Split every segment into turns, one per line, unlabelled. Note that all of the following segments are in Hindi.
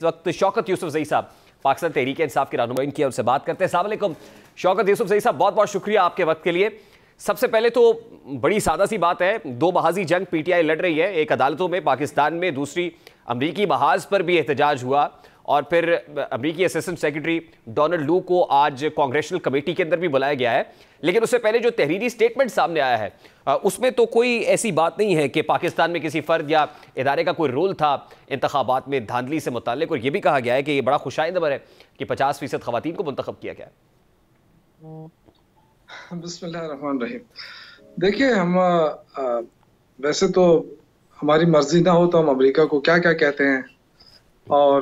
वक्त शौकत यूसुफजई साहब पाकिस्तान तहरीक इंसाफ के रहनुमा की, उनसे बात करते हैं। अस्सलाम वालेकुम शौकत यूसुफजई साहब, बहुत बहुत शुक्रिया आपके वक्त के लिए। सबसे पहले तो बड़ी सादा सी बात है, दो महाजी जंग पीटीआई लड़ रही है, एक अदालतों में पाकिस्तान में, दूसरी अमरीकी महाज पर भी एहतजाज हुआ और फिर अमरीकी असिस्टेंट सेक्रेटरी डोनाल्ड लू को आज कांग्रेशनल कमेटी के अंदर भी बुलाया गया है। लेकिन उससे पहले जो तहरीरी स्टेटमेंट सामने आया है उसमें तो कोई ऐसी बात नहीं है कि पाकिस्तान में किसी फर्द या इदारे का कोई रोल था इंतखाबात में धांधली से मुताल्लिक, और यह भी कहा गया है कि यह बड़ा खुशाइंद खबर है कि 50% खवातीन को मुंतखब किया गया है।
बिस्मिल्लाहिर्रहमानिर्रहीम। देखिए, हम वैसे तो हमारी मर्जी ना हो तो हम अमेरिका को क्या क्या कहते हैं, और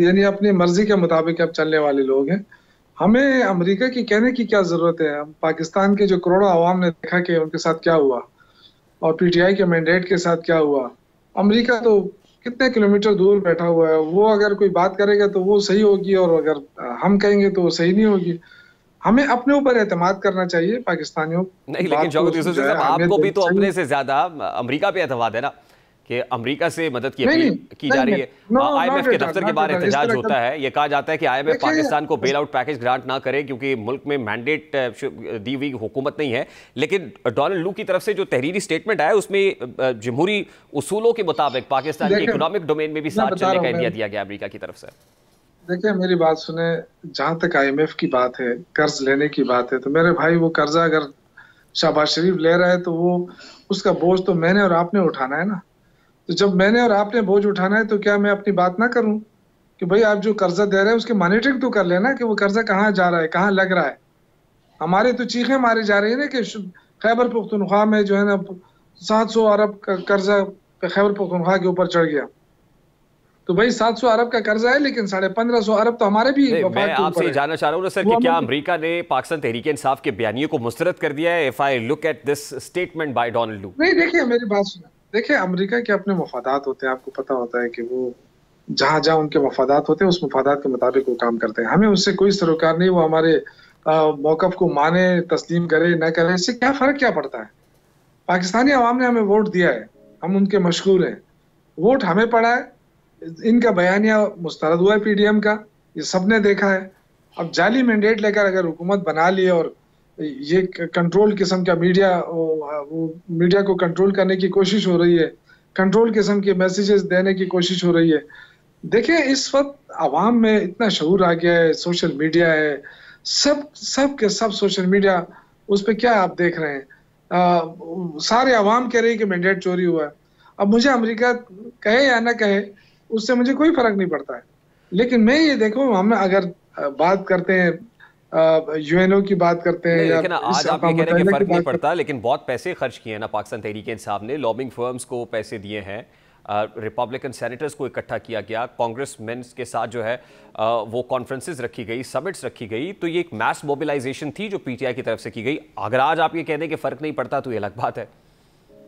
यानी अपनी मर्जी के मुताबिक अब चलने वाले लोग हैं। हमें अमेरिका की कहने की क्या जरूरत है। हम पाकिस्तान के जो करोड़ों आवाम ने देखा कि उनके साथ क्या हुआ और पीटीआई के मैंडेट के साथ क्या हुआ। अमेरिका तो कितने किलोमीटर दूर बैठा हुआ है, वो अगर कोई बात करेगा तो वो सही होगी और अगर हम कहेंगे तो वो सही नहीं होगी। हमें अपने ऊपर एतमाद करना चाहिए पाकिस्तानियों।
नहीं, लेकिन शौकत यूसुफ साहब, आपको भी तो अपने से ज्यादा अमेरिका पे एतमाद है ना कि अमेरिका से मदद की अपील की जा रही है। आईएमएफ के दफ्तर के बाहर एहतजाज होता है, ये कहा जाता है कि आईएमएफ पाकिस्तान को बेल आउट पैकेज ग्रांट ना करे क्योंकि मुल्क में मैंडेट दी हुई हुकूमत नहीं है। लेकिन डोनाल्ड लू की तरफ से जो तहरीरी स्टेटमेंट आया उसमें जमहूरी उसूलों के मुताबिक पाकिस्तान के इकोनॉमिक डोमेन में भी साथ चलने का इंडिया दिया गया अमेरिका की तरफ से।
देखिए, मेरी बात सुने, जहां तक आईएमएफ की बात है, कर्ज लेने की बात है, तो मेरे भाई वो कर्जा अगर शहबाज शरीफ ले रहा है तो वो उसका बोझ तो मैंने और आपने उठाना है ना। तो जब मैंने और आपने बोझ उठाना है तो क्या मैं अपनी बात ना करूं कि भाई आप जो कर्जा दे रहे हैं उसकी मॉनिटरिंग तो कर लेना कि वो कर्जा कहाँ जा रहा है, कहाँ लग रहा है। हमारे तो चीखें मारी जा रही है ना कि खैबर पख्तूनख्वा में जो है ना 700 अरब का कर्जा खैबर पख्तूनख्वा के ऊपर चढ़ गया। तो भाई 700 अरब का कर्जा है, लेकिन 1550 अरब तो हमारे भी।
मैं आपसे जानना चाह रहा हूँ सर कि क्या अमेरिका ने पाकिस्तान तहरीक इंसाफ के बयानियों को मुस्तरद कर दिया है? If I look at this statement by Donald लू।
नहीं, देखिए मेरी बात सुना, देखिए अमेरिका के अपने मफादात होते हैं, आपको पता होता है कि वो जहां जहां उनके मफादात होते हैं उस मफादात के मुताबिक वो काम करते हैं। हमें उससे कोई सरोकार नहीं, वो हमारे मौकफ को माने, तस्लीम करे न करे, इससे क्या फर्क क्या पड़ता है। पाकिस्तानी अवाम ने हमें वोट दिया है, हम उनके मशहूर हैं, वोट हमें पड़ा है। इनका बयानिया मुस्तरद हुआ है पीडीएम का, ये सबने देखा है। अब जाली मैंडेट लेकर अगर हुकूमत बना ली और ये कंट्रोल किस्म का मीडिया को कंट्रोल करने की कोशिश हो रही है, कंट्रोल किस्म के मैसेजेस देने की कोशिश हो रही है। देखिए, इस वक्त आवाम में इतना शऊर आ गया है, सोशल मीडिया है, सब के सब सोशल मीडिया, उस पर क्या आप देख रहे हैं, सारे आवाम कह रही है कि मैंडेट चोरी हुआ है। अब मुझे अमेरिका कहे या ना कहे उससे मुझे कोई फर्क नहीं पड़ता है, लेकिन मैं ये देखो, हम अगर बात करते हैं यूएनओ की बात करते हैं,
लेकिन आज आप ये कह रहे हैं कि फर्क नहीं पड़ता, लेकिन बहुत पैसे खर्च किए हैं ना पाकिस्तान तहरीक इंसाफ ने, लॉबिंग फर्म्स को पैसे दिए हैं, रिपब्लिकन सेनेटर्स को इकट्ठा किया गया, कांग्रेसमैन के साथ जो है वो कॉन्फ्रेंसेस रखी गई, समिट्स रखी गई, तो ये एक मैस मोबिलाइजेशन थी जो पीटीआई की तरफ से की गई। अगर आज आप ये कह दें कि फर्क नहीं पड़ता तो ये अलग बात है।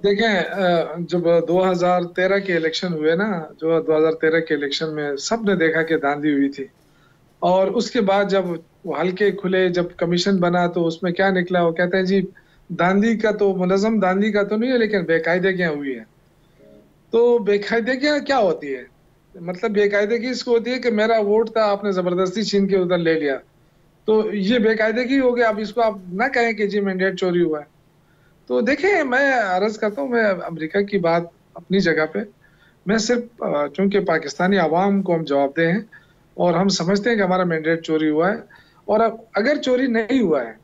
देखें, जब 2013 के इलेक्शन हुए ना, जो 2013 के इलेक्शन में सबने देखा कि धांधली हुई थी, और उसके बाद जब वो हल्के खुले, जब कमीशन बना तो उसमें क्या निकला, वो कहते हैं जी धांधली का तो मुलज़म धांधली का तो नहीं है, लेकिन बेकायदगियां हुई है। तो बेकायदगियां क्या होती है, मतलब बेकायदगी इसको होती है कि मेरा वोट था, आपने जबरदस्ती छीन के उधर ले लिया, तो ये बेकायदगी हो गया। अब इसको आप ना कहें कि जी मैंडेट चोरी हुआ है। तो देखिए, मैं अर्ज करता हूँ, मैं अमेरिका की बात अपनी जगह पे, मैं सिर्फ चूंकि पाकिस्तानी आवाम को हम जवाबदेह हैं और हम समझते हैं कि हमारा मैंडेट चोरी हुआ है, और अब अगर चोरी नहीं हुआ है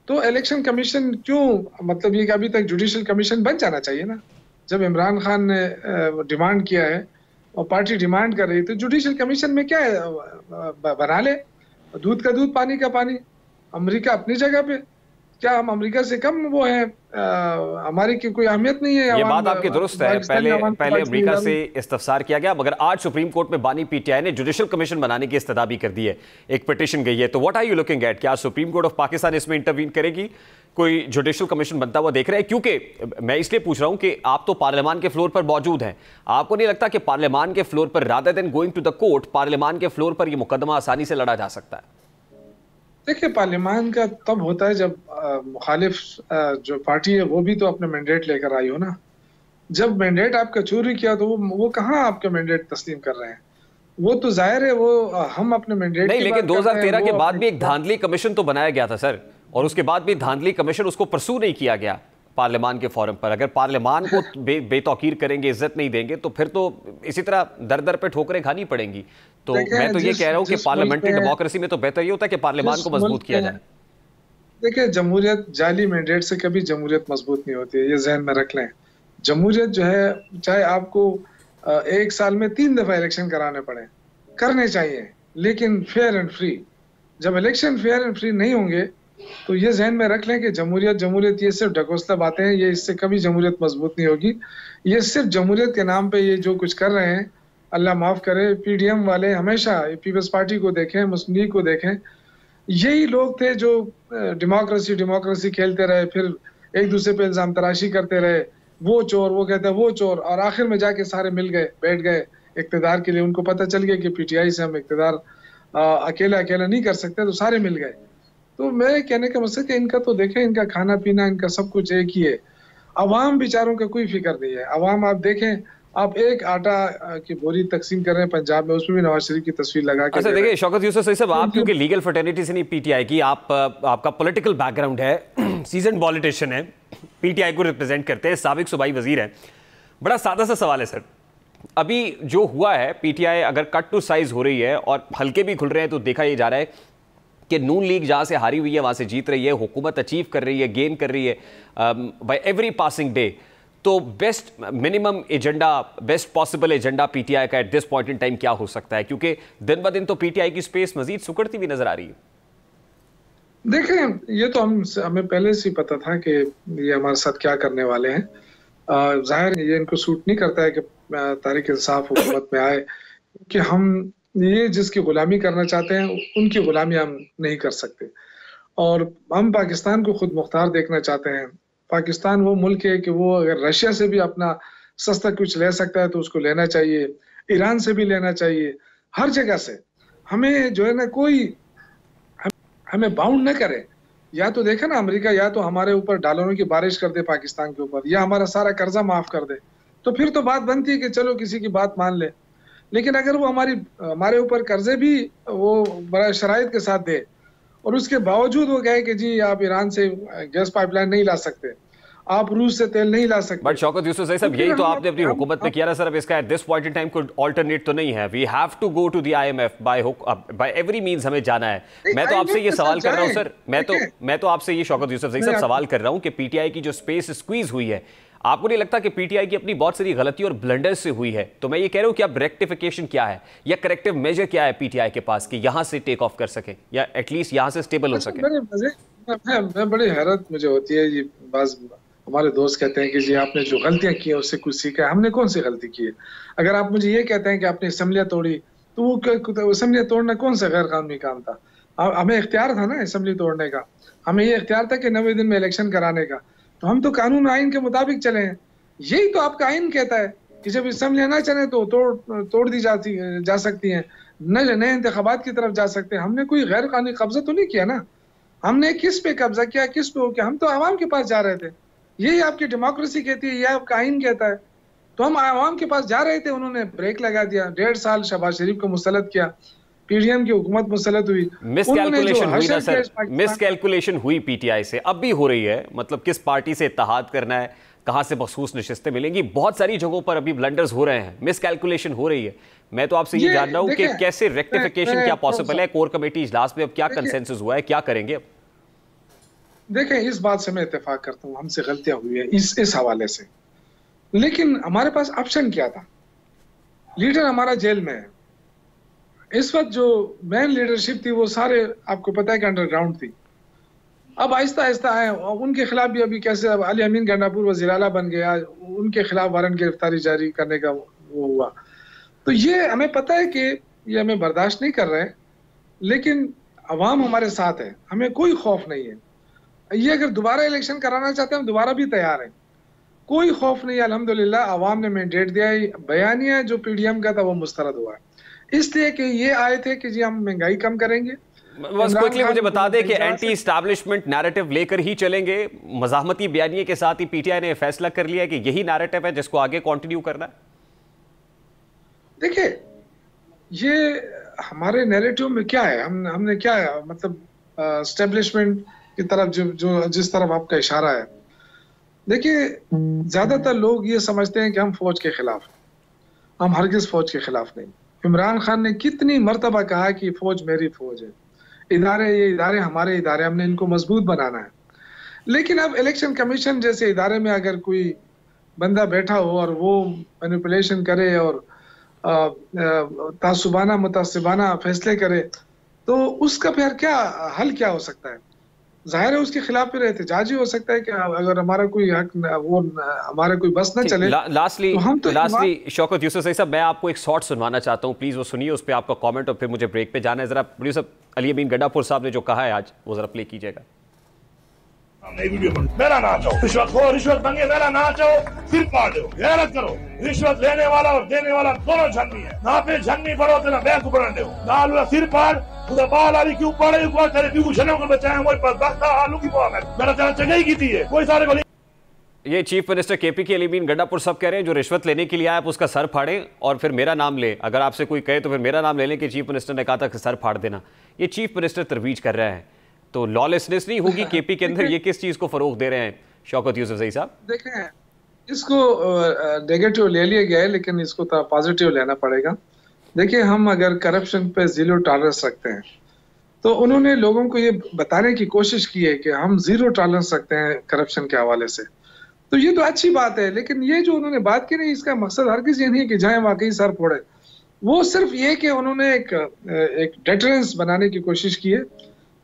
तो इलेक्शन कमीशन क्यों, मतलब ये कि अभी तक जुडिशल कमीशन बन जाना चाहिए ना। जब इमरान खान ने डिमांड किया है और पार्टी डिमांड कर रही, तो जुडिशल कमीशन में क्या है, बना ले, दूध का दूध पानी का पानी। अमेरिका अपनी जगह पे, क्या हम अमेरिका से कम वो है, हमारी की कोई अहमियत नहीं है।
ये बात आपकी दुरुस्त है, पहले अमेरिका से इस्तफसार किया गया, मगर आज सुप्रीम कोर्ट में बानी पीटीआई ने जुडिशल कमीशन बनाने की इस्तदा भी कर दी है, एक पिटीशन गई है। तो what are you looking at, क्या सुप्रीम कोर्ट ऑफ पाकिस्तान इसमें इंटरवीन करेगी, कोई जुडिशल कमीशन बनता हुआ देख रहे हैं? क्योंकि मैं इसलिए पूछ रहा हूं कि आप तो पार्लियामान के फ्लोर पर मौजूद हैं, आपको नहीं लगता कि पार्लियामान के फ्लोर पर rather than going to the court, parliament के फ्लोर पर यह मुकदमा आसानी से लड़ा जा सकता है?
देखिए, पार्लियामान का तब होता है जब मुखालिफ जो पार्टी है वो भी तो अपने मैंडेट लेकर आई हो ना। जब मैंडेट आपका चोरी किया तो वो कहाँ आपका मैंडेट तस्लीम कर रहे हैं? वो तो जाहिर है वो हम अपने मैंडेट
नहीं,
की
लेकिन
बात कर रहे हैं,
2013 के
वो
बाद भी
अपने
एक धांधली कमीशन तो बनाया गया था सर, और उसके बाद भी धांधली कमीशन उसको परसू नहीं किया गया पार्लियामान के फोरम पर। अगर पार्लियामान को बेतौकीर करेंगे, इज्जत नहीं देंगे, तो फिर तो इसी तरह दर दर पे ठोकरें खानी पड़ेंगी। तो मैं तो ये कह रहा हूं कि पार्लियामेंट्री डेमोक्रेसी में तो बेहतर ये होता है कि पार्लियामान को मजबूत किया जाए।
देखिए, जमहूरियत जाली मैंडेट से कभी जमहूरियत मजबूत नहीं होती है, ये जहन में रख लें। जमहूरियत जो है, चाहे आपको एक साल में 3 दफा इलेक्शन कराने पड़े, करने चाहिए, लेकिन फेयर एंड फ्री। जब इलेक्शन फेयर एंड फ्री नहीं होंगे तो ये जहन में रख लें कि जमहूरियत जमहूरियत ये सिर्फ ढकोसला बातें हैं, ये इससे कभी जमहूरियत मजबूत नहीं होगी। ये सिर्फ जमहूरियत के नाम पे ये जो कुछ कर रहे हैं, अल्लाह माफ करे, पीडीएम वाले हमेशा पीपल्स पार्टी को देखें, मुस्लिम लीग को देखें, यही लोग थे जो डेमोक्रेसी डेमोक्रेसी खेलते रहे, फिर एक दूसरे पे इल्जाम तराशी करते रहे, वो चोर, वो कहते हैं वो चोर, और आखिर में जाके सारे मिल गए, बैठ गए इक्तदार के लिए। उनको पता चल गया कि पीटीआई से हम इक्तदार अकेला अकेला नहीं कर सकते, तो सारे मिल गए। तो मैं कहने का मकसद कि इनका तो देखें, इनका खाना पीना, इनका सब कुछ एक ही है। अवाम बेचारों का कोई फिक्र नहीं है। अवाम, आप देखें, आप एक आटा की बोरी तकसीम कर रहे हैं पंजाब में, उसमें भी नवाज शरीफ की तस्वीर लगा के।
अच्छा देखिए शौकत यूसुफ सही साहब, आप क्योंकि लीगल फ्रेटर्निटी से नहीं पीटीआई की, आपका पॉलिटिकल बैकग्राउंड है, सीजन पॉलिटिशियन है, पीटीआई को रिप्रेजेंट करते हैं, साबिक सूबाई वजीर हैं। बड़ा सादा सा सवाल है सर, अभी जो हुआ है, पीटीआई अगर कट टू साइज हो रही है और हल्के भी खुल रहे हैं, तो देखा ये जा रहा है कि नून लीग जहां से हारी हुई है वहां से जीत रही है, हुकूमत अचीव कर रही है, गेन कर रही है बाय एवरी पासिंग डे। तो best minimum agenda, best possible agenda PTI का at this point in time क्या हो सकता है? क्योंकि दिन ब दिन तो पीटीआई की स्पेस मजीद सुकड़ती हुई नजर आ रही है।
देखें, ये तो हमें पहले से पता था कि ये हमारे साथ क्या करने वाले हैं। जाहिर ये इनको सूट नहीं करता है कि तहरीक इंसाफ हुकूमत में आए, कि हम ये जिसकी गुलामी करना चाहते हैं उनकी गुलामी हम नहीं कर सकते, और हम पाकिस्तान को खुद मुख्तार देखना चाहते हैं। पाकिस्तान वो मुल्क है कि वो अगर रशिया से भी अपना सस्ता कुछ ले सकता है तो उसको लेना चाहिए, ईरान से भी लेना चाहिए, हर जगह से। हमें जो है ना, कोई हमें बाउंड न करे। या तो देखे ना, अमेरिका या तो हमारे ऊपर डॉलरों की बारिश कर दे पाकिस्तान के ऊपर, या हमारा सारा कर्जा माफ कर दे, तो फिर तो बात बनती है कि चलो किसी की बात मान ले। लेकिन अगर वो हमारे ऊपर कर्जे भी वो बड़ा शराइत के साथ दे, और उसके बावजूद वो कहे कि जी आप ईरान से गैस पाइपलाइन नहीं ला सकते, आप रूस से तेल नहीं ला सकते।
बट शौकत यूसुफ सही साहब, यही तो आपने अपनी हुकूमत में किया ना सर। अब इसका at this point in time कोई अल्टरनेट तो नहीं है। We have to go to the IMF by every means, हमें जाना है। मैं तो आपसे ये सवाल कर रहा हूं सर, मैं तो आपसे ये शौकत यूसुफ सही साहब सवाल कर रहा हूं कि पीटीआई की जो स्पेस स्क्वीज हुई है, आपको नहीं लगता कि पीटीआई की अपनी बहुत सारी गलती और ब्लंडर से हुई है? तो मैं ये कह रहा हूं कि अब रेक्टिफिकेशन क्या है या करेक्टिव मेजर क्या है पीटीआई के पास कि यहां से टेक ऑफ कर सके या एटलीस्ट यहां से स्टेबल हो सके?
मैं बड़ी हैरत मुझे होती है, ये बात हमारे दोस्त कहते हैं कि जी आपने जो गलतियां की हैं उससे कुछ सीखा है। हमने कौन सी गलती की है? अगर आप मुझे ये कहते हैं कि आपने असम्बलियां तोड़ी, तो वो असम्बलियां तोड़ना कौन सा गैर कानूनी काम था? हमें इख्तियार था ना असम्बली तोड़ने का, हमें ये इख्तियार था कि 90 दिन में इलेक्शन कराने का, तो हम तो कानून आइन के मुताबिक चले हैं। यही तो आपका आइन कहता है कि जब असम्बलियां ना चले तो तोड़ दी जा सकती हैं, नए इंतखाबात की तरफ जा सकते हैं। हमने कोई गैर कानूनी कब्जा तो नहीं किया ना। हमने किस पे कब्जा किया, किस पे हो किया? हम तो आवाम के पास जा रहे थे। यही आपकी डेमोक्रेसी कहती है, यह आपका आइन कहता है। तो हम आवाम के पास जा रहे थे, उन्होंने ब्रेक लगा दिया। 1.5 साल शहबाज शरीफ को मुसल्लत किया, पीडीएम की हुकूमत मुसल्लत हुई,
मिसकैलकुलेशन हुई ना सर, मिसकैलकुलेशन हुई पीटीआई से, अब भी हो रही है। मतलब किस पार्टी से इत्तेहाद करना है, कहां से मखसूस नशिस्तें मिलेंगी, बहुत सारी जगहों पर अभी ब्लंडर्स हो रहे हैं, मिसकैलकुलेशन हो रही है। मैं तो आपसे ये जान रहा हूं कि कैसे रेक्टिफिकेशन क्या पॉसिबल है? कोर कमेटी इजलास में अब क्या कंसेंसस हुआ है, क्या करेंगे अब?
देखें, इस बात से मैं इत्तेफाक करता हूँ, हमसे गलतियां हुई है इस हवाले से, लेकिन हमारे पास ऑप्शन क्या था? लीडर हमारा जेल में है इस वक्त। जो मेन लीडरशिप थी वो सारे आपको पता है कि अंडरग्राउंड थी। अब आहिस्ता आहिस्ता आए, उनके खिलाफ भी अभी कैसे अली अमीन गंडापुर वज़ीर आला बन गया, उनके खिलाफ वारंट गिरफ्तारी जारी करने का वो हुआ। तो ये हमें पता है कि ये हमें बर्दाश्त नहीं कर रहे हैं, लेकिन अवाम हमारे साथ है, हमें कोई खौफ नहीं है। ये अगर दोबारा इलेक्शन कराना चाहते हैं हम दोबारा भी तैयार हैं, कोई खौफ नहीं है। अल्हम्दुलिल्लाह अवाम ने मैंडेट दिया है। बयानिया जो पीडीएम का था वो मुस्तरद हुआ है, इसलिए कि ये आए थे कि जी हम महंगाई कम करेंगे,
बस क्विकली मुझे बता दें कि एंटी एस्टैब्लिशमेंट नैरेटिव लेकर ही चलेंगे। मज़ाहमती बयानिए के साथ ही पीटीआई ने फैसला कर लिया है कि यही नैरेटिव है जिसको आगे कंटिन्यू करना है।
देखिए, ये हमारे नैरेटिव में क्या है, हमने क्या है, मतलब एस्टेब्लिशमेंट की तरफ जो जिस तरफ आपका इशारा है। देखिए, ज्यादातर लोग ये समझते हैं कि हम फौज के खिलाफ, हम हरगिज फौज के खिलाफ नहीं। इमरान खान ने कितनी मर्तबा कहा कि फौज मेरी फौज है, ये इदारे हमारे इदारे, हमने इनको मजबूत बनाना है। लेकिन अब इलेक्शन कमीशन जैसे इदारे में अगर कोई बंदा बैठा हो और वो मैनिपुलेशन करे और तासुबाना मुतासिबाना फैसले करे, तो उसका फिर क्या हल क्या हो सकता है? जाहिर है उसके खिलाफ फिर एहतजाज ही हो सकता है कि अगर हमारा कोई हक हमारा कोई बस न चले।
लास्टली शौकत यूसुफ सही साहब, मैं आपको एक शॉर्ट सुनवाना चाहता हूँ, प्लीज वो सुनिए, उस पर आपका कमेंट और फिर मुझे ब्रेक पे जाना है। जरा प्रोड्यूसर अली अमीन गड्ढापुर साहब ने जो कहा है आज, वो जरा प्ले कीजिएगा।
मेरा ना चाहो रिश्वत हो, रिश्वत मांगे मेरा ना चाहो, सिर फाड़ दो, गैरत करो। रिश्वत लेने वाला और देने वाला दोनों झन्नी है ना, पे झन्नी पड़ो तेरा बैंक ऊपर दो नाल सिर फाड़ उधर बाल आली क्यों पड़े ऊपर तेरे क्यों छने को बचाए मोर पास बख्ता आलू की पाव में मेरा तेरा जगह की थी है कोई सारे को।
ये चीफ मिनिस्टर केपी के अली अमीन गड्ढापुर साहब कह रहे हैं जो रिश्वत लेने के लिए आए आप उसका सर फाड़े और फिर मेरा नाम ले, अगर आपसे कोई कहे तो फिर मेरा नाम लेने के चीफ मिनिस्टर ने कहा था कि सर फाड़ देना। ये चीफ मिनिस्टर तरवीज कर रहा है, तो लॉलेसनेस नहीं होगी केपी के अंदर? ये किस चीज को फरोग दे रहे हैं शौकत यूसुफ सही साहब?
देखें, इसको नेगेटिव ले लिया गया है, लेकिन इसको तो पॉजिटिव लेना पड़ेगा। देखिए, हम अगर करप्शन पे जीरो टॉलरेंस रखते हैं, तो उन्होंने लोगों को ये बताने की कोशिश की है कि हम जीरो टॉलरेंस रखते हैं करप्शन के हवाले से, तो ये तो अच्छी बात है। लेकिन ये जो उन्होंने बात की नहीं, इसका मकसद हरगिज ये नहीं है कि जाए वाकई सर फोड़े। वो सिर्फ ये कि उन्होंने एक डेटरेंस बनाने की कोशिश की है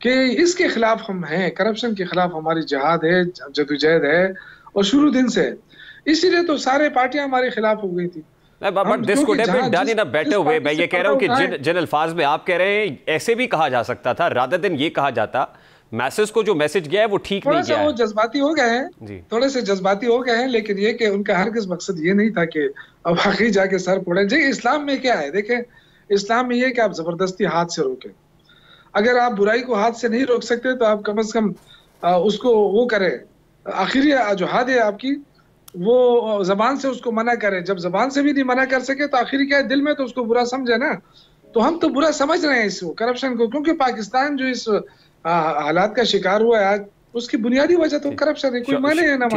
कि इसके खिलाफ हम हैं, करप्शन के खिलाफ हमारी जिहाद है, जदोजहद है, और शुरू दिन से। इसीलिए तो सारे पार्टियां हमारे खिलाफ हो गई थी।
But this could have been done in a better way। मैं ये कह रहा हूँ कि जिन अल्फाज में आप कह रहे हैं ऐसे भी कहा जा सकता था, रादर देन ये कहा जाता मैसेज को, जो मैसेज गया है वो ठीक नहीं गया है।
वो जज्बाती हो गए हैं, थोड़े से जज्बाती हो गए हैं, लेकिन ये कि उनका हरगिज़ मकसद ये नहीं था कि अब आखिर जाके सर फोड़े। जी, इस्लाम में क्या है, देखें, इस्लाम में ये कि आप जबरदस्ती हाथ से रोकें। अगर आप बुराई को हाथ से नहीं रोक सकते तो आप कम से कम उसको वो करें, आखिरी जो हाथ है आपकी वो जबान से उसको मना करें। जब जबान से भी नहीं मना कर सके तो आखिरी क्या है, दिल में तो उसको बुरा समझे ना। तो हम तो बुरा समझ रहे हैं इसको, करप्शन को, क्योंकि पाकिस्तान जो इस हालात का शिकार हुआ है आज, उसकी बुनियादी वजह तो करप्शन है, कोई माने या ना माने।